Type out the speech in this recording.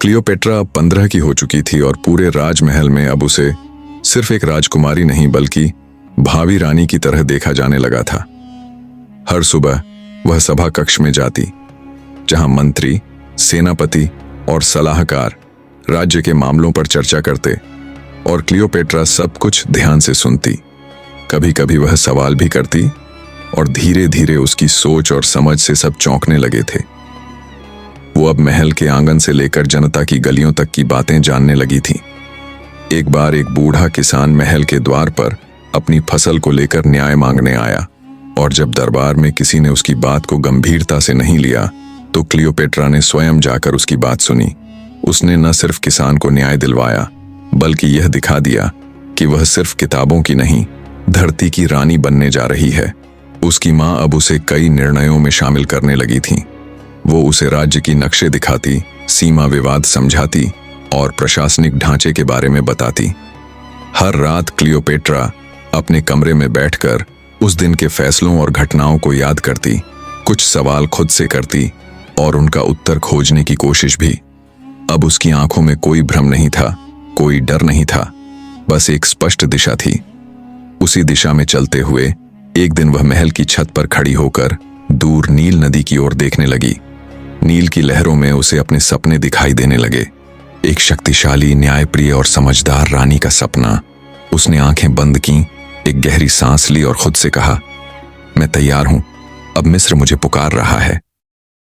Cleopatra अब 15 की हो चुकी थी और पूरे राजमहल में अब उसे सिर्फ एक राजकुमारी नहीं बल्कि भावी रानी की तरह देखा जाने लगा था। हर सुबह वह सभा कक्ष में जाती, जहां मंत्री, सेनापति और सलाहकार राज्य के मामलों पर चर्चा करते और क्लियोपेट्रा सब कुछ ध्यान से सुनती। कभी कभी वह सवाल भी करती और धीरे धीरे उसकी सोच और समझ से सब चौंकने लगे थे। वो अब महल के आंगन से लेकर जनता की गलियों तक की बातें जानने लगी थी। एक बार एक बूढ़ा किसान महल के द्वार पर अपनी फसल को लेकर न्याय मांगने आया और जब दरबार में किसी ने उसकी बात को गंभीरता से नहीं लिया तो क्लियोपेट्रा ने स्वयं जाकर उसकी बात सुनी। उसने न सिर्फ किसान को न्याय दिलवाया बल्कि यह दिखा दिया कि वह सिर्फ किताबों की नहीं, धरती की रानी बनने जा रही है। उसकी माँ अब उसे कई निर्णयों में शामिल करने लगी थी। वो उसे राज्य की नक्शे दिखाती, सीमा विवाद समझाती और प्रशासनिक ढांचे के बारे में बताती। हर रात क्लियोपेट्रा अपने कमरे में बैठकर उस दिन के फैसलों और घटनाओं को याद करती, कुछ सवाल खुद से करती और उनका उत्तर खोजने की कोशिश भी। अब उसकी आंखों में कोई भ्रम नहीं था, कोई डर नहीं था, बस एक स्पष्ट दिशा थी। उसी दिशा में चलते हुए एक दिन वह महल की छत पर खड़ी होकर दूर नील नदी की ओर देखने लगी। नील की लहरों में उसे अपने सपने दिखाई देने लगे, एक शक्तिशाली, न्यायप्रिय और समझदार रानी का सपना। उसने आंखें बंद की, एक गहरी सांस ली और खुद से कहा, मैं तैयार हूं, अब मिस्र मुझे पुकार रहा है।